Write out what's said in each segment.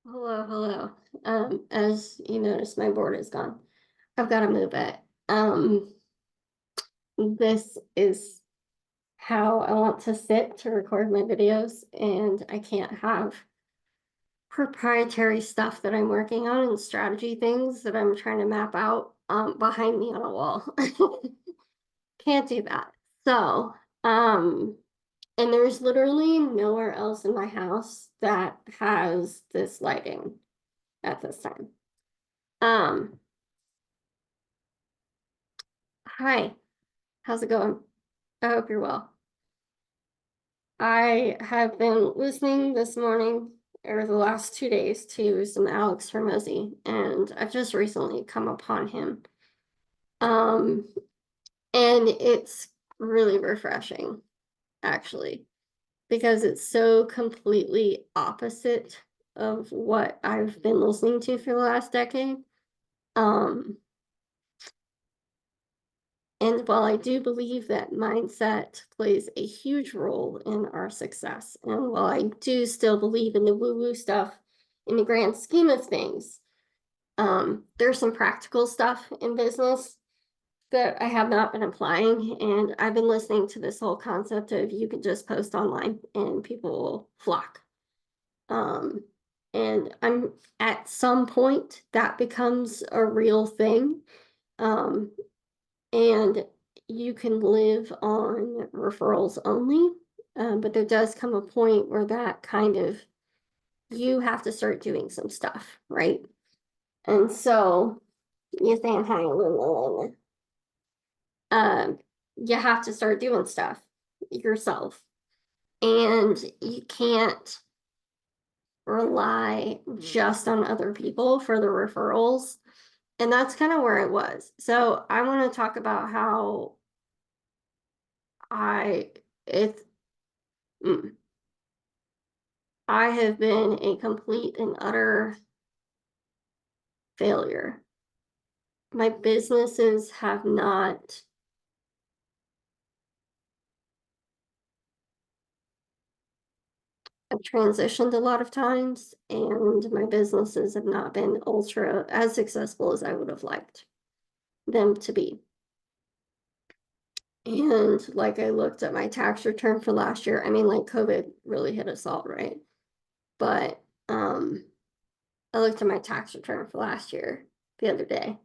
Hello, hello. As you notice, my board is gone. I've got to move it. Um, this is how I want to sit to record my videos, and I can't have proprietary stuff that I'm working on and strategy things that I'm trying to map out behind me on a wall. Can't do that. So, um, and there's literally nowhere else in my house that has this lighting at this time. Um, Hi, how's it going? I hope you're well. I have been listening this morning or the last 2 days to some Alex Hormozy, and I've just recently come upon him. Um, and it's really refreshing, actually, because it's so completely opposite of what I've been listening to for the last decade. Um, And while I do believe that mindset plays a huge role in our success, and while I do still believe in the woo-woo stuff in the grand scheme of things, there's some practical stuff in business that I have not been applying. And I've been listening to this whole concept of you can just post online and people will flock. Um, and I'm at some point that becomes a real thing. Um, and you can live on referrals only. But there does come a point where that kind of you have to start doing some stuff, right? And so you're saying hi, um, you have to start doing stuff yourself, and you can't rely just on other people for the referrals. And that's kind of where it was. So I want to talk about how I it's mm, I have been a complete and utter failure. My businesses have not I've transitioned a lot of times, and my businesses have not been ultra as successful as I would have liked them to be. And like I looked at my tax return for last year. I mean, like COVID really hit us all, right? But I looked at my tax return for last year the other day.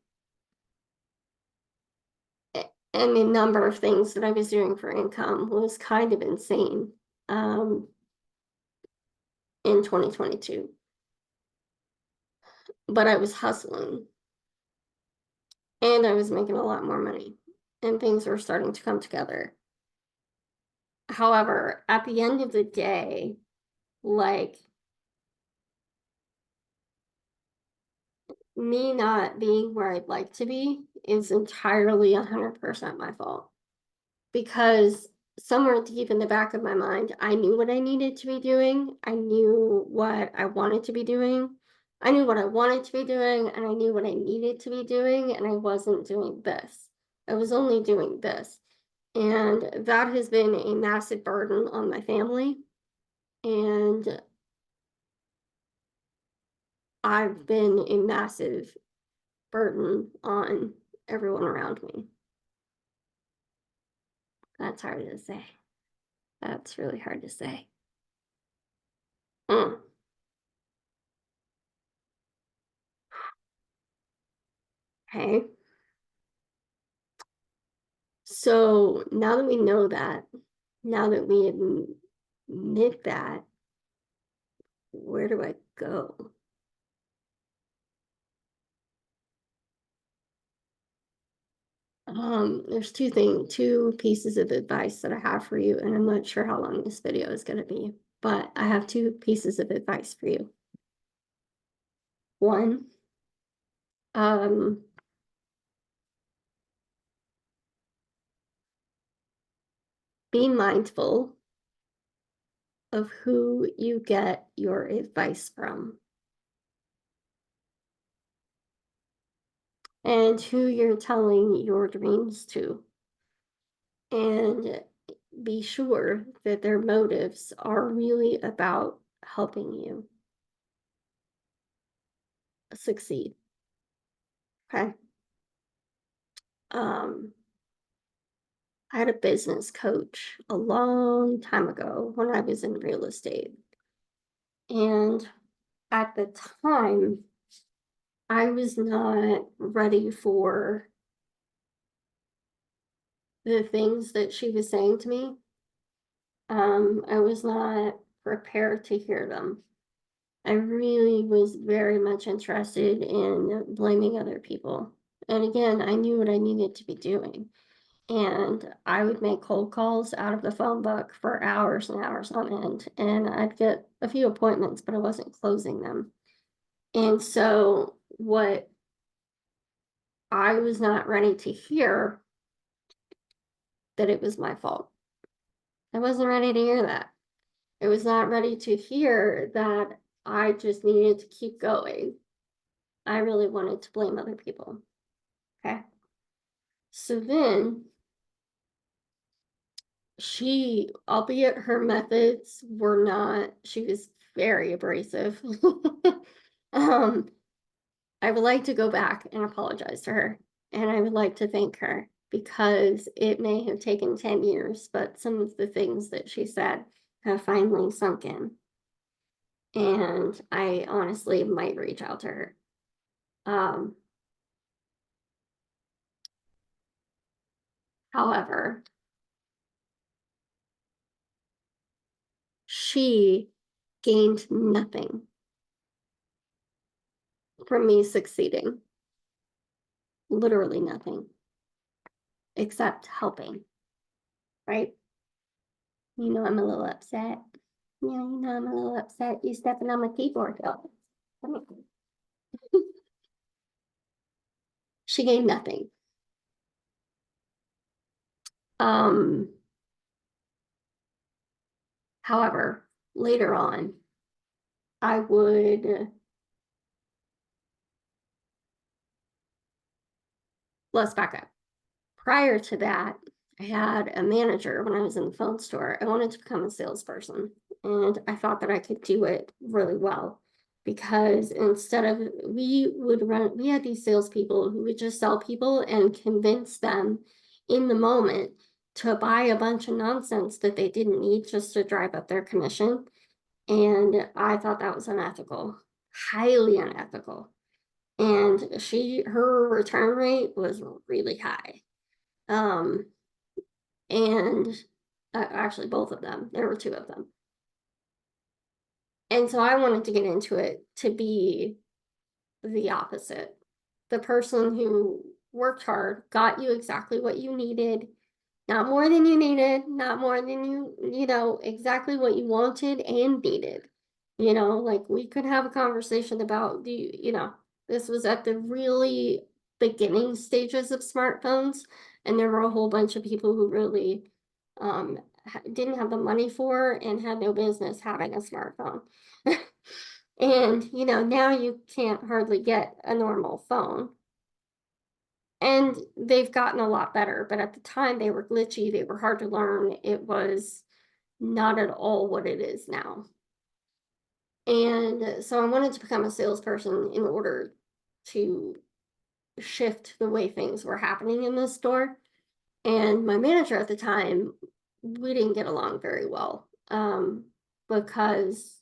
And the number of things that I was doing for income was kind of insane. Um, in 2022, but I was hustling and I was making a lot more money and things were starting to come together. However, at the end of the day, like me not being where I'd like to be is entirely 100% my fault, because somewhere deep in the back of my mind, I knew what I needed to be doing. I knew what I wanted to be doing. I knew what I wanted to be doing, and I knew what I needed to be doing, and I wasn't doing this. I was only doing this. And that has been a massive burden on my family. And I've been a massive burden on everyone around me. That's hard to say. That's really hard to say. Mm. Okay. So now that we know that, now that we admit that, where do I go? There's two pieces of advice that I have for you, and I'm not sure how long this video is going to be, but I have two pieces of advice for you. One, um, be mindful of who you get your advice from and who you're telling your dreams to. And be sure that their motives are really about helping you. succeed. Okay. Um, I had a business coach a long time ago when I was in real estate. And at the time, I was not ready for the things that she was saying to me. I was not prepared to hear them. I really was very much interested in blaming other people. And again, I knew what I needed to be doing. And I would make cold calls out of the phone book for hours and hours on end. And I'd get a few appointments, but I wasn't closing them. And so, what I was not ready to hear that it was my fault. I wasn't ready to hear that. I was not ready to hear that I just needed to keep going. I really wanted to blame other people. Okay. So then she, albeit her methods were not, she was very abrasive. um, I would like to go back and apologize to her. And I would like to thank her because it may have taken 10 years, but some of the things that she said have finally sunk in. And I honestly might reach out to her. Um, However, she gained nothing from me succeeding. Literally nothing except helping, right? I'm a little upset. Yeah, I'm a little upset. You stepping on my keyboard. Oh, she gained nothing. Um, However, later on, I would, let's back up. Prior to that, I had a manager when I was in the phone store. I wanted to become a salesperson, and I thought that I could do it really well because instead of we had these salespeople who would just sell people and convince them in the moment to buy a bunch of nonsense that they didn't need just to drive up their commission. And I thought that was unethical, highly unethical. And her return rate was really high. Um, and actually both of them, there were two of them. And so I wanted to get into it to be the opposite. The person who worked hard, got you exactly what you needed, not more than you needed, not more than exactly what you wanted and needed. Like we could have a conversation about this was at the really beginning stages of smartphones, and there were a whole bunch of people who really didn't have the money for and had no business having a smartphone. And now you can't hardly get a normal phone. And they've gotten a lot better, but at the time they were glitchy, they were hard to learn. It was not at all what it is now. And so I wanted to become a salesperson in order to shift the way things were happening in the store. And my manager at the time, we didn't get along very well, because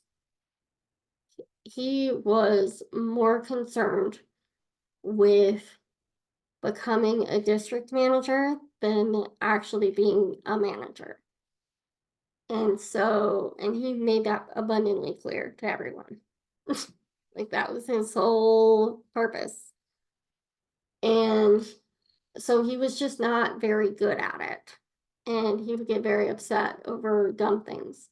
he was more concerned with becoming a district manager than actually being a manager. And he made that abundantly clear to everyone. Like that was his whole purpose. And so he was just not very good at it. And he would get very upset over dumb things.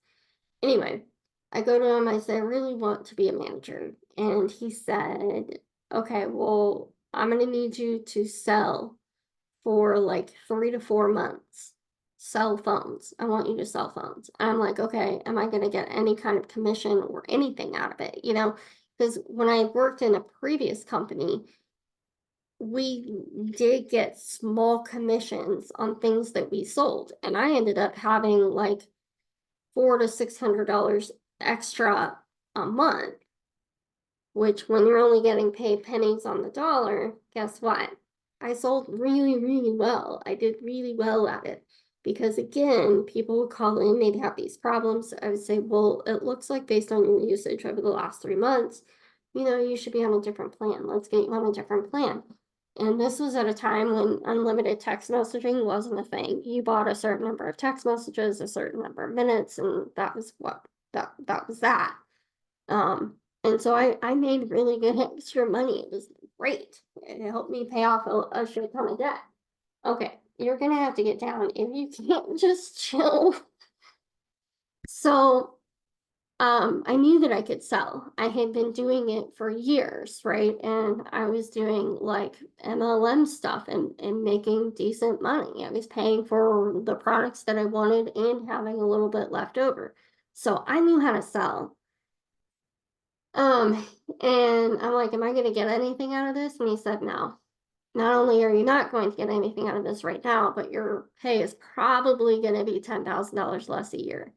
Anyway, I go to him, I say, I really want to be a manager. And he said, okay, well, I'm going to need you to sell for like 3 to 4 months. Sell phones. I want you to sell phones. I'm like, okay, am I going to get any kind of commission or anything out of it? Because when I worked in a previous company, we did get small commissions on things that we sold. And I ended up having like $400 to $600 extra a month which when you're only getting paid pennies on the dollar, guess what? I sold really, really well. I did really well at it because again, people would call in, they'd have these problems. I would say, well, it looks like based on your usage over the last 3 months, you should be on a different plan. Let's get you on a different plan. And this was at a time when unlimited text messaging wasn't a thing. You bought a certain number of text messages, a certain number of minutes, and that was that was that. And so I made really good extra money. It was great. It helped me pay off a shit ton of debt. Okay, you're gonna have to get down if you can't just chill. So I knew that I could sell. I had been doing it for years, right? And I was doing like MLM stuff and making decent money. I was paying for the products that I wanted and having a little bit left over. So I knew how to sell. And I'm like, am I gonna get anything out of this? And he said, no. Not only are you not going to get anything out of this right now, but your pay is probably gonna be $10,000 less a year.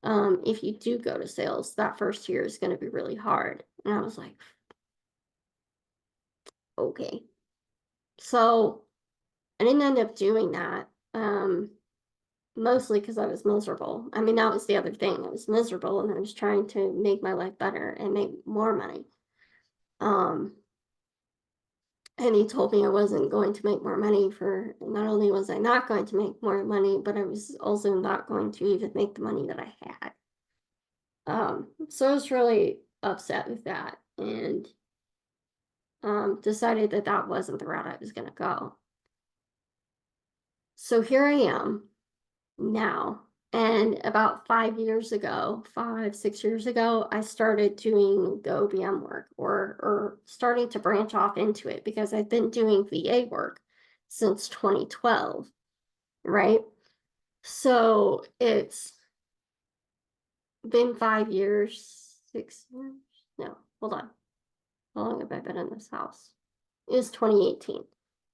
If you do go to sales, that first year is gonna be really hard. And I was like, okay. So I didn't end up doing that. Mostly because I was miserable. I mean, that was the other thing. I was miserable and I was trying to make my life better and make more money. Um, And he told me I wasn't going to make more money for, not only was I not going to make more money, but I was also not going to even make the money that I had. So I was really upset with that and decided that that wasn't the route I was going to go. So here I am now. And about 5 years ago, 5, 6 years ago, I started doing the OBM work or starting to branch off into it because I've been doing VA work since 2012, right? So it's been 5 years, 6 years. No, hold on. How long have I been in this house? It's 2018.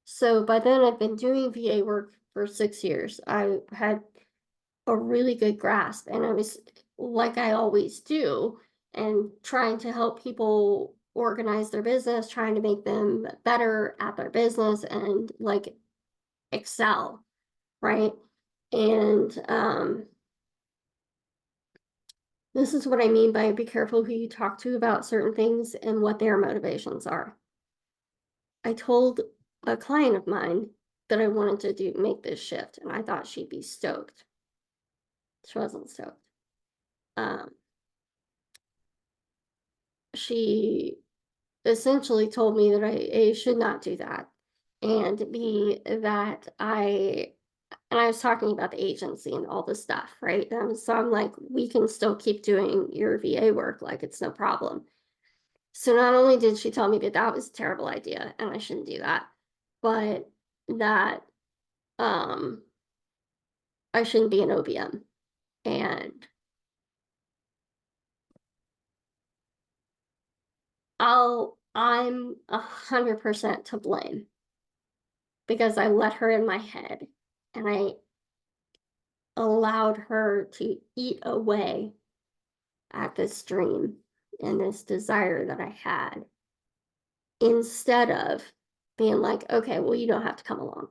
So by then I've been doing VA work for 6 years. I had a really good grasp and I was like I always do and trying to help people organize their business, trying to make them better at their business and like excel, right? And this is what I mean by be careful who you talk to about certain things and what their motivations are. I told a client of mine that I wanted to make this shift and I thought she'd be stoked. She wasn't stoked. She essentially told me that I A, should not do that, and B, that and I was talking about the agency and all this stuff, right? So I'm like, we can still keep doing your VA work, like it's no problem. So not only did she tell me that that was a terrible idea and I shouldn't do that, but that I shouldn't be an OBM. And I'm 100% to blame because I let her in my head and I allowed her to eat away at this dream and this desire that I had instead of being like, okay, well, you don't have to come along.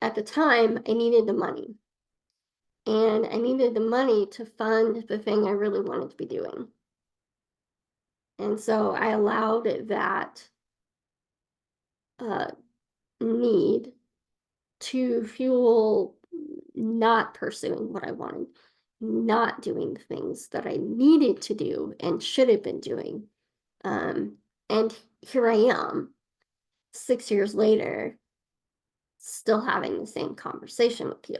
At the time, I needed the money and I needed the money to fund the thing I really wanted to be doing. And so I allowed that need to fuel not pursuing what I wanted, not doing the things that I needed to do and should have been doing. And here I am, 6 years later, still having the same conversation with you.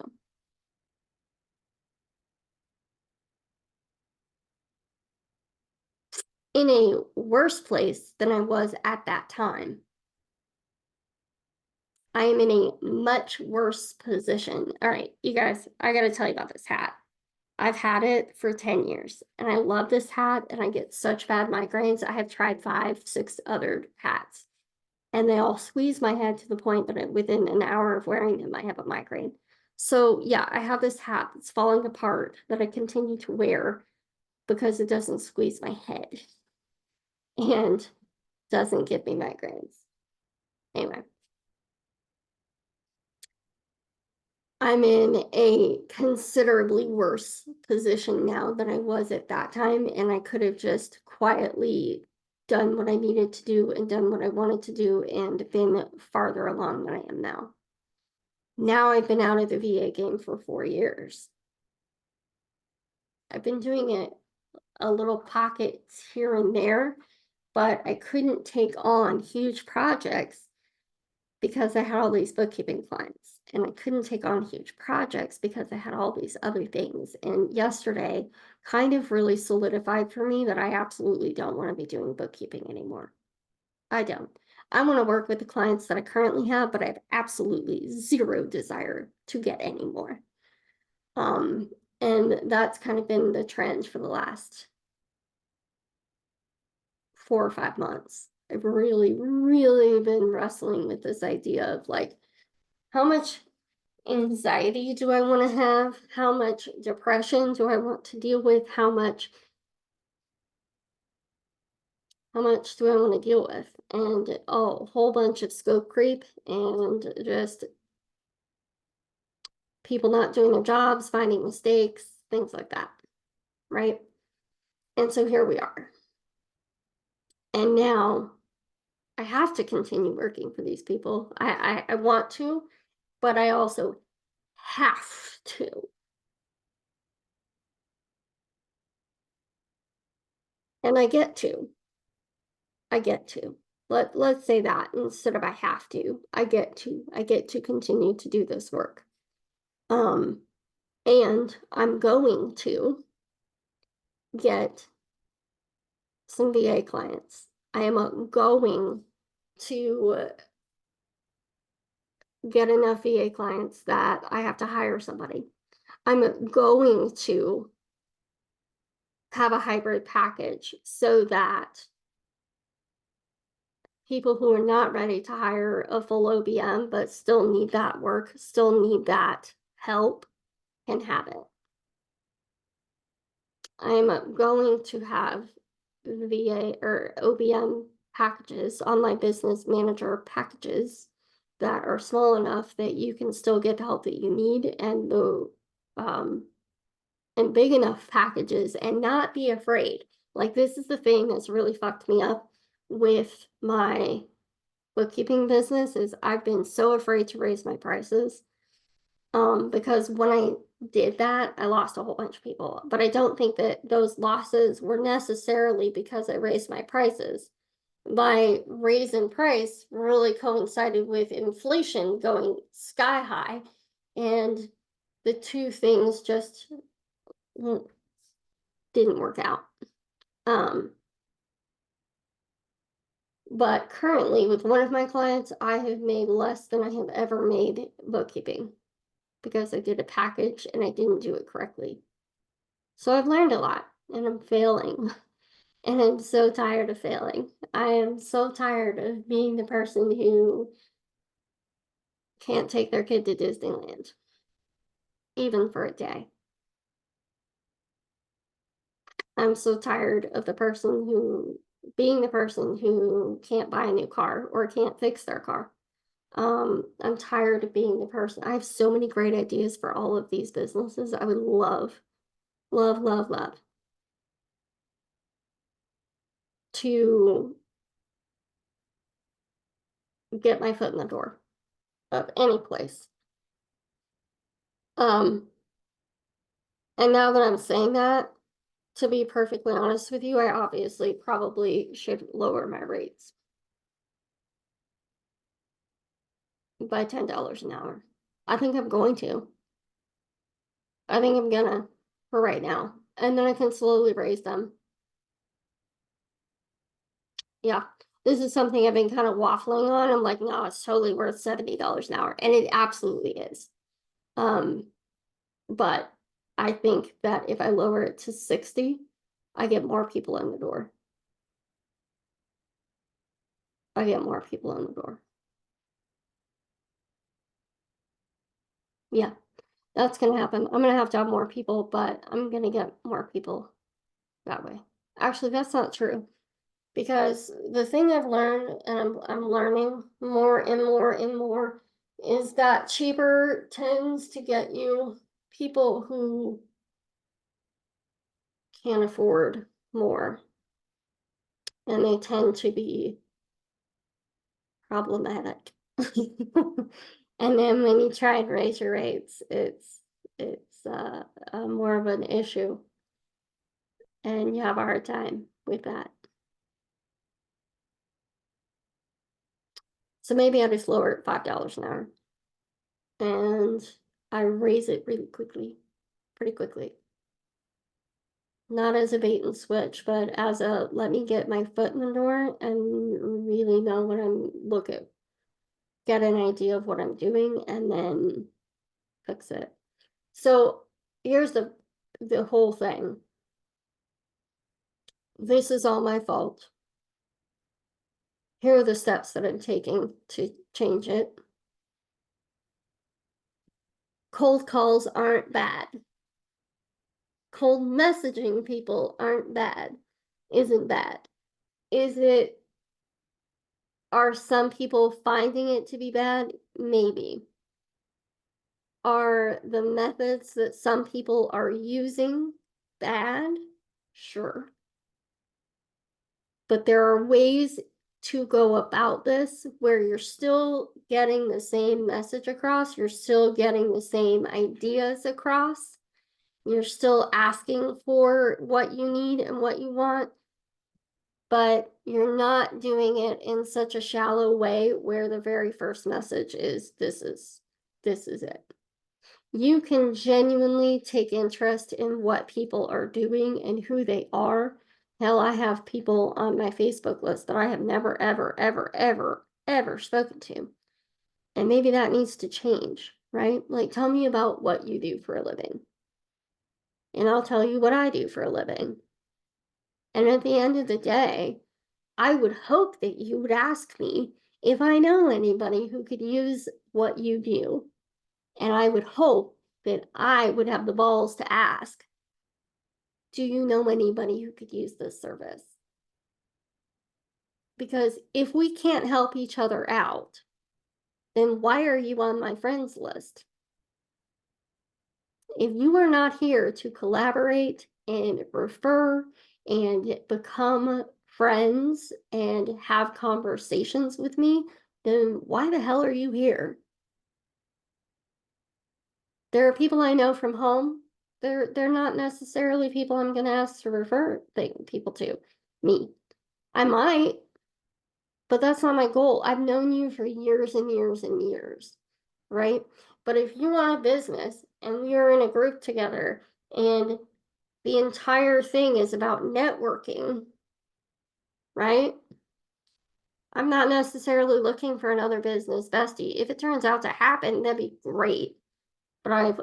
In a worse place than I was at that time. I am in a much worse position. All right, you guys, I got to tell you about this hat. I've had it for 10 years and I love this hat and I get such bad migraines. I have tried 5, 6 other hats and they all squeeze my head to the point that within an hour of wearing them, I have a migraine. So yeah, I have this hat that's falling apart that I continue to wear because it doesn't squeeze my head and doesn't give me migraines. Anyway, I'm in a considerably worse position now than I was at that time, and I could have just quietly done what I needed to do and done what I wanted to do and been farther along than I am now. Now I've been out of the VA game for 4 years. I've been doing it a little pockets here and there, but I couldn't take on huge projects because I had all these bookkeeping clients, and I couldn't take on huge projects because I had all these other things. And yesterday kind of really solidified for me that I absolutely don't want to be doing bookkeeping anymore. I don't. I want to work with the clients that I currently have, but I have absolutely zero desire to get any more. And that's kind of been the trend for the last 4 or 5 months. I've really, really been wrestling with this idea of like, how much anxiety do I want to have? How much depression do I want to deal with? How much do I want to deal with? And a whole bunch of scope creep and just people not doing their jobs, finding mistakes, things like that. Right. And so here we are. And now I have to continue working for these people. I want to, but I also have to. And I get to. Let's say that instead of I have to. I get to continue to do this work. And I'm going to get some VA clients. I am going to get enough VA clients that I have to hire somebody. I'm going to have a hybrid package so that people who are not ready to hire a full OBM but still need that work, still need that help, can have it. I'm going to have VA or OBM packages, online business manager packages that are small enough that you can still get the help that you need, and the and big enough packages and not be afraid. Like, this is the thing that's really fucked me up with my bookkeeping business is I've been so afraid to raise my prices. Because when I did that, I lost a whole bunch of people. But I don't think that those losses were necessarily because I raised my prices. My raise in price really coincided with inflation going sky high, and the two things just didn't work out. But currently with one of my clients, I have made less than I have ever made bookkeeping because I did a package and I didn't do it correctly. So I've learned a lot and I'm failing. And I'm so tired of failing. I am so tired of being the person who can't take their kid to Disneyland, even for a day. I'm so tired of being the person who can't buy a new car or can't fix their car. I'm tired of being the person. I have so many great ideas for all of these businesses. I would love, love, love, love to get my foot in the door of any place. And now that I'm saying that, to be perfectly honest with you, I obviously probably should lower my rates by $10 an hour. I think I'm going to. I think I'm gonna for right now. And then I can slowly raise them. Yeah. This is something I've been kind of waffling on. I'm like, no, it's totally worth $70 an hour. And it absolutely is. Um, but I think that if I lower it to 60, I get more people in the door. I get more people in the door. Yeah, that's gonna happen. I'm gonna have to have more people, but I'm gonna get more people. that way. Actually, that's not true. Because the thing I've learned, and I'm learning more and more and more, is that cheaper tends to get you people who can afford more, and they tend to be problematic. And then when you try and raise your rates, it's more of an issue, and you have a hard time with that. So maybe I just lower it $5 an hour, and I raise it really quickly, pretty quickly. Not as a bait and switch, but as a let me get my foot in the door and really know what I'm looking, get an idea of what I'm doing, and then fix it. So here's the whole thing. This is all my fault. Here are the steps that I'm taking to change it. Cold calls aren't bad. Cold messaging people aren't bad. Isn't bad. Is it, are some people finding it to be bad? Maybe. Are the methods that some people are using bad? Sure. But there are ways to go about this where you're still getting the same message across, you're still getting the same ideas across, you're still asking for what you need and what you want, but you're not doing it in such a shallow way where the very first message is this is it. You can genuinely take interest in what people are doing and who they are. Hell, I have people on my Facebook list that I have never, ever, ever, ever, ever spoken to. And maybe that needs to change, right? Like, tell me about what you do for a living. And I'll tell you what I do for a living. And at the end of the day, I would hope that you would ask me if I know anybody who could use what you do. And I would hope that I would have the balls to ask, do you know anybody who could use this service? Because if we can't help each other out, then why are you on my friends list? If you are not here to collaborate and refer and become friends and have conversations with me, then why the hell are you here? There are people I know from home. They're not necessarily people I'm gonna ask to refer people to me. I might, but that's not my goal. I've known you for years and years and years, right? But if you want a business and we are in a group together and the entire thing is about networking, right? I'm not necessarily looking for another business bestie. If it turns out to happen, that'd be great. But I've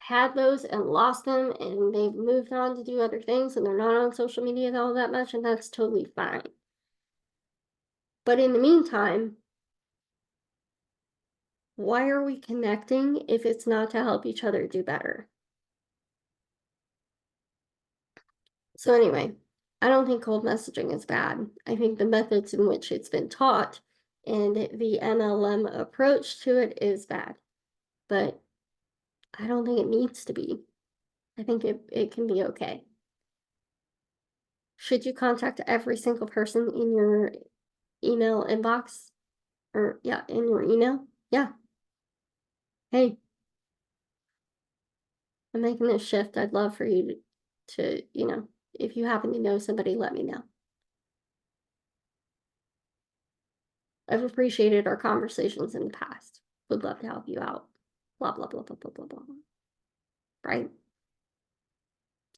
had those and lost them, and they've moved on to do other things, and they're not on social media all that much, and that's totally fine. But in the meantime, why are we connecting if it's not to help each other do better? So anyway, I don't think cold messaging is bad. I think the methods in which it's been taught and the MLM approach to it is bad. But I don't think it needs to be. I think it can be okay. Should you contact every single person in your email inbox? Or yeah, in your email? Yeah. Hey, I'm making this shift. I'd love for you to, if you happen to know somebody, let me know. I've appreciated our conversations in the past. Would love to help you out. Blah, blah, blah, blah, blah, blah, blah. Right?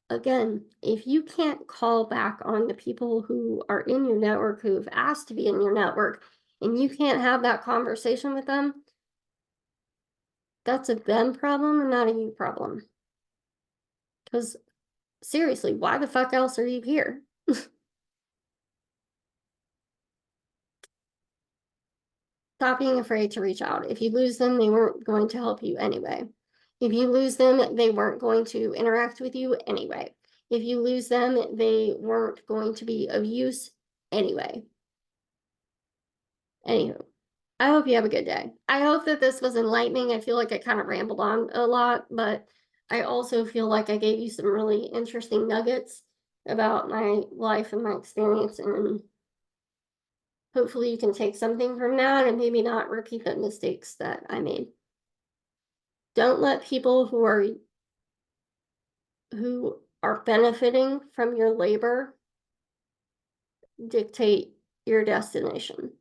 Again, if you can't call back on the people who are in your network who have asked to be in your network, and you can't have that conversation with them, that's a them problem and not a you problem. Because seriously, why the fuck else are you here? Stop being afraid to reach out. If you lose them, they weren't going to help you anyway. If you lose them, they weren't going to interact with you anyway. If you lose them, they weren't going to be of use anyway. Anywho, I hope you have a good day. I hope that this was enlightening. I feel like I kind of rambled on a lot, but I also feel like I gave you some really interesting nuggets about my life and my experience, and hopefully you can take something from that and maybe not repeat the mistakes that I made. Don't let people who are benefiting from your labor dictate your destination.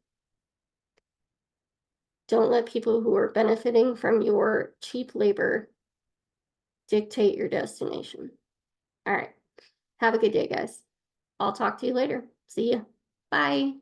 Don't let people who are benefiting from your cheap labor dictate your destination. All right. Have a good day, guys. I'll talk to you later. See ya. Bye.